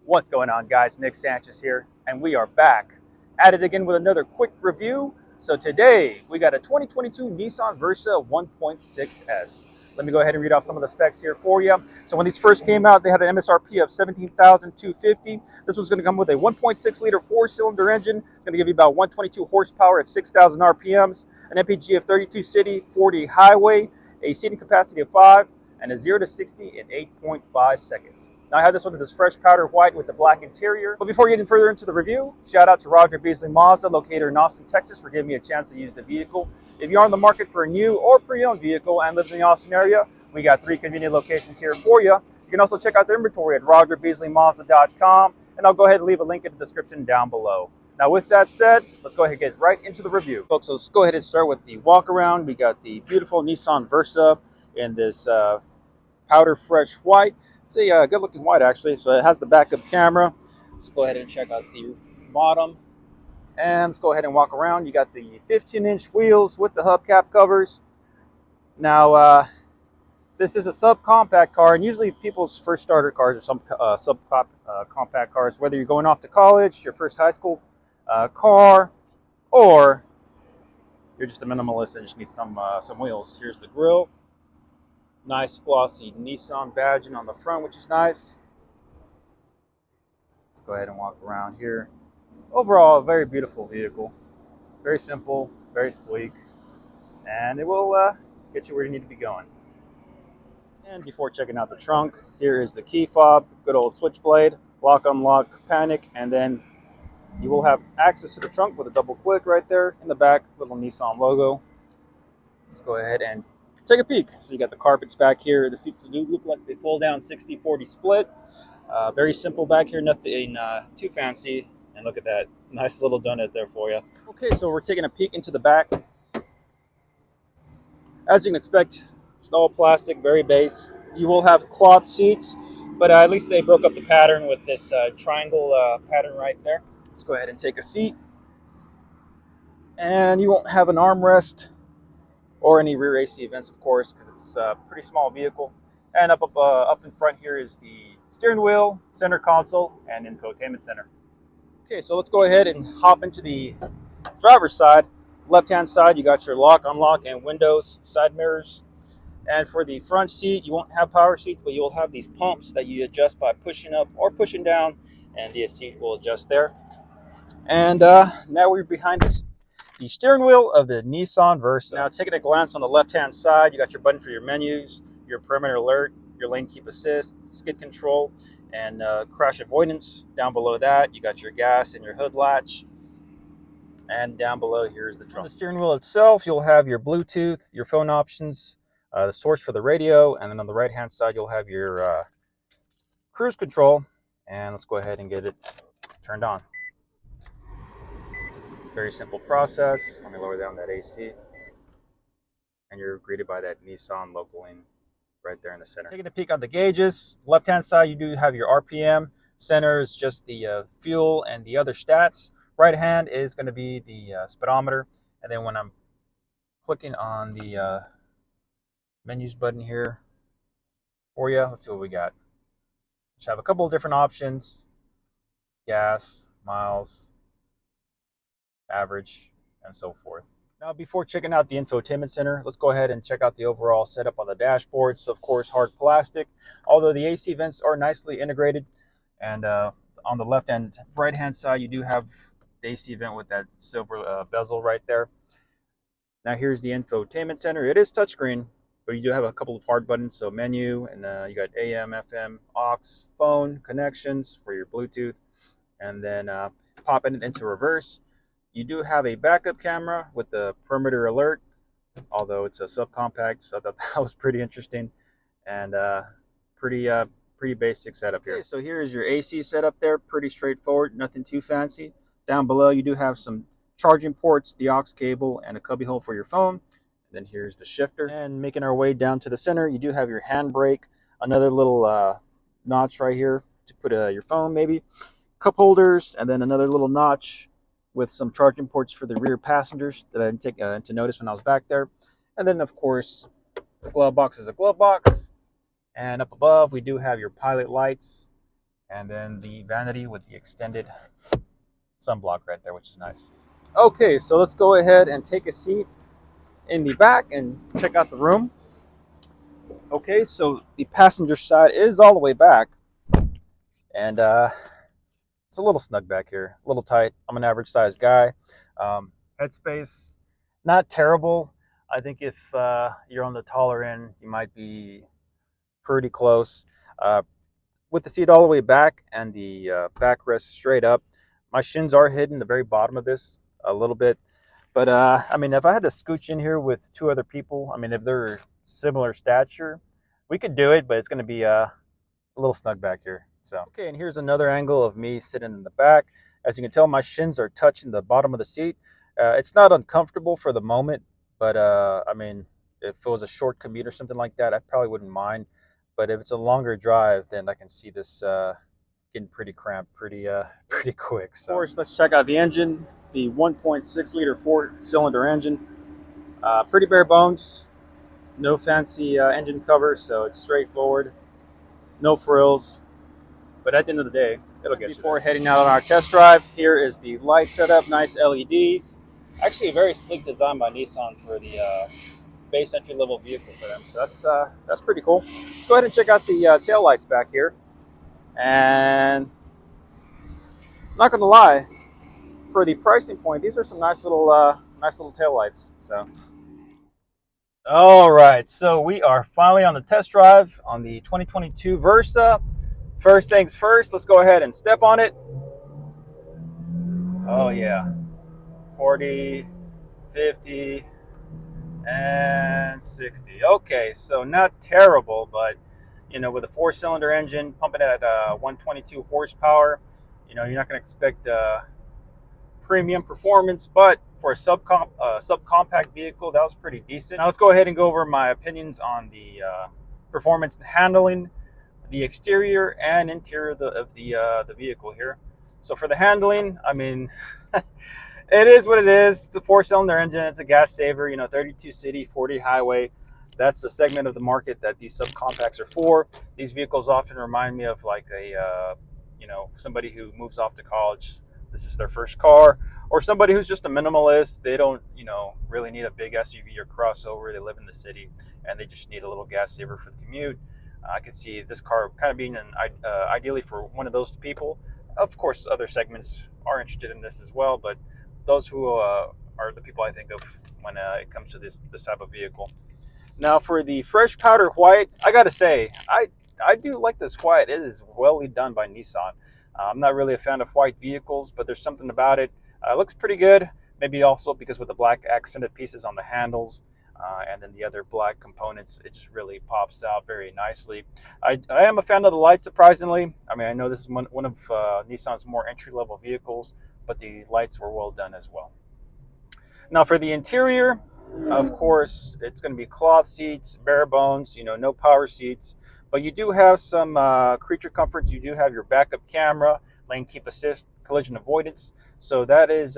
What's going on, guys? Nick Sanchez here, and we are back at it again with another quick review. So today we got a 2022 Nissan Versa 1.6S. Let me go ahead and read off some of the specs here for you. So when these first came out, they had an MSRP of $17,250. This was going to come with a 1.6 liter four-cylinder engine. It's going to give you about 122 horsepower at 6,000 RPMs, an MPG of 32 city, 40 highway, a seating capacity of 5, and a 0 to 60 in 8.5 seconds. Now I have this one in this fresh powder white with the black interior. But before getting further into the review, shout out to Roger Beasley Mazda, located in Austin, Texas, for giving me a chance to use the vehicle. If you are in the market for a new or pre-owned vehicle and live in the Austin area, we got 3 convenient locations here for you. You can also check out the inventory at rogerbeasleymazda.com, and I'll go ahead and leave a link in the description down below. Now with that said, let's go ahead and get right into the review. Folks, so let's go ahead and start with the walk around. We got the beautiful Nissan Versa in this powder fresh white. It's a good looking white actually. So it has the backup camera. Let's go ahead and check out the bottom. And let's go ahead and walk around. You got the 15-inch wheels with the hubcap covers. Now, this is a subcompact car, and usually people's first starter cars are some subcompact cars, whether you're going off to college, your first high school car, or you're just a minimalist and just need some wheels. Here's the grille. Nice glossy Nissan badging on the front, which is nice. Let's go ahead and walk around here. Overall, a very beautiful vehicle. Very simple, very sleek, and it will get you where you need to be going. And before checking out the trunk, here is the key fob, good old switchblade, lock, unlock, panic, and then you will have access to the trunk with a double click right there in the back, little Nissan logo. Let's go ahead and take a peek. So you got the carpets back here. The seats do look like they fold down 60-40 split. Very simple back here, nothing too fancy. And look at that, nice little donut there for you. Okay, so we're taking a peek into the back. As you can expect, it's all plastic, very base. You will have cloth seats, but at least they broke up the pattern with this triangle pattern right there. Let's go ahead and take a seat. And you won't have an armrest or any rear AC vents, of course, because it's a pretty small vehicle. And up in front here is the steering wheel, center console, and infotainment center. Okay, so let's go ahead and hop into the driver's side. Left-hand side, you got your lock, unlock, and windows, side mirrors. And for the front seat, you won't have power seats, but you'll have these pumps that you adjust by pushing up or pushing down, and the seat will adjust there. And now we're behind this. The steering wheel of the Nissan Versa. Now taking a glance on the left-hand side, you got your button for your menus, your perimeter alert, your lane keep assist, skid control, and crash avoidance. Down below that, you got your gas and your hood latch. And down below, here's the trunk. On the steering wheel itself, you'll have your Bluetooth, your phone options, the source for the radio, and then on the right-hand side, you'll have your cruise control. And let's go ahead and get it turned on. Very simple process. Let me lower down that AC. And you're greeted by that Nissan logo in right there in the center. Taking a peek on the gauges. Left-hand side, you do have your RPM. Center is just the fuel and the other stats. Right hand is going to be the speedometer. And then when I'm clicking on the menus button here for you, let's see what we got. Just have a couple of different options. Gas, miles, average, and so forth. Now, before checking out the infotainment center, let's go ahead and check out the overall setup on the dashboard. So, of course, hard plastic, although the AC vents are nicely integrated. And on the left and right hand side, you do have the AC vent with that silver bezel right there. Now, here's the infotainment center. It is touchscreen, but you do have a couple of hard buttons. So, menu, and you got AM, FM, aux, phone, connections for your Bluetooth, and then popping it into reverse. You do have a backup camera with the perimeter alert, although it's a subcompact, so I thought that was pretty interesting and pretty basic setup here. Okay, so here is your AC setup there, pretty straightforward, nothing too fancy. Down below, you do have some charging ports, the aux cable, and a cubby hole for your phone. And then here's the shifter. And making our way down to the center, you do have your handbrake, another little notch right here to put your phone maybe, cup holders, and then another little notch with some charging ports for the rear passengers that I didn't take into notice when I was back there. And then, of course, the glove box is a glove box. And up above, we do have your pilot lights And then the vanity with the extended sunblock right there, which is nice. Okay, so let's go ahead and take a seat in the back and check out the room. Okay, so the passenger side is all the way back, and it's a little snug back here, a little tight. I'm an average sized guy. Headspace, not terrible. I think if you're on the taller end, you might be pretty close. With the seat all the way back and the backrest straight up, my shins are hidden the very bottom of this a little bit. But I mean, if I had to scooch in here with two other people, I mean, if they're similar stature, we could do it, but it's going to be a little snug back here. So, okay, and here's another angle of me sitting in the back. As you can tell, my shins are touching the bottom of the seat. It's not uncomfortable for the moment, but I mean, if it was a short commute or something like that, I probably wouldn't mind. But if it's a longer drive, then I can see this getting pretty cramped pretty pretty quick. So, of course, let's check out the engine. The 1.6 liter 4-cylinder engine. Pretty bare bones. No fancy engine cover, so it's straightforward. No frills. But at the end of the day, it'll get you. Before heading out on our test drive, here is the light setup. Nice LEDs. Actually, a very sleek design by Nissan for the base entry-level vehicle for them. So that's pretty cool. Let's go ahead and check out the tail lights back here. And not gonna lie, for the pricing point, these are some nice little tail lights. So, all right, so we are finally on the test drive on the 2022 Versa. First things first, let's go ahead and step on it. Oh yeah, 40, 50, and 60. Okay, so not terrible, but you know, with a 4-cylinder engine pumping at 122 horsepower, you know, you're not going to expect premium performance, but for a subcompact vehicle, that was pretty decent. Now let's go ahead and go over my opinions on the performance and handling, the exterior and interior of the vehicle here. So for the handling, I mean, it is what it is. It's a 4-cylinder engine. It's a gas saver. You know, 32 city, 40 highway. That's the segment of the market that these subcompacts are for. These vehicles often remind me of like a, you know, somebody who moves off to college. This is their first car, or somebody who's just a minimalist. They don't, you know, really need a big SUV or crossover. They live in the city and they just need a little gas saver for the commute. I could see this car kind of being ideally for one of those people. Of course, other segments are interested in this as well, but those who are the people I think of when it comes to this type of vehicle. Now for the fresh powder white, I gotta say, I do like this white. It is well done by Nissan. I'm not really a fan of white vehicles, but there's something about it. It looks pretty good. Maybe also because with the black accented pieces on the handles and then the other black components, it just really pops out very nicely. I am a fan of the lights, surprisingly. I mean, I know this is one of Nissan's more entry-level vehicles, but the lights were well done as well. Now for the interior, of course, it's going to be cloth seats, bare bones, you know, no power seats. But you do have some creature comforts. You do have your backup camera, lane keep assist, collision avoidance. So that is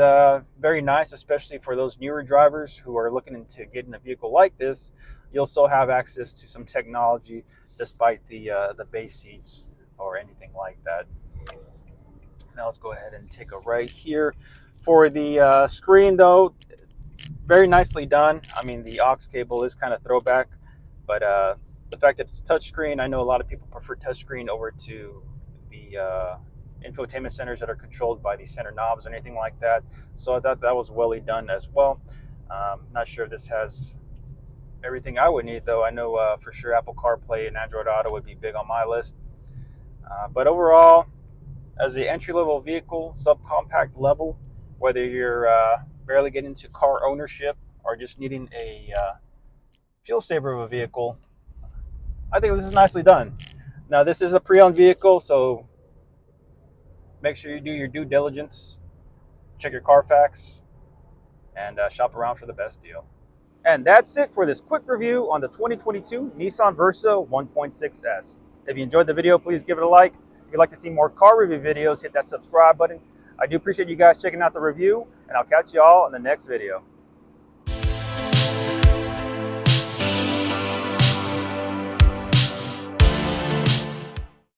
very nice, especially for those newer drivers who are looking into getting a vehicle like this. You'll still have access to some technology despite the base seats or anything like that. Now let's go ahead and take a right here. For the screen, though, very nicely done. I mean, the aux cable is kind of throwback, but the fact that it's touchscreen, I know a lot of people prefer touchscreen over to the infotainment centers that are controlled by the center knobs or anything like that. So I thought that was well done as well. Not sure if this has everything I would need, though. I know for sure Apple CarPlay and Android Auto would be big on my list. But overall, as the entry-level vehicle, subcompact level, whether you're barely getting into car ownership or just needing a fuel saver of a vehicle, I think this is nicely done. Now, this is a pre-owned vehicle, so make sure you do your due diligence, check your Carfax, and shop around for the best deal. And that's it for this quick review on the 2022 Nissan Versa 1.6S. If you enjoyed the video, please give it a like. If you'd like to see more car review videos, hit that subscribe button. I do appreciate you guys checking out the review, and I'll catch you all in the next video.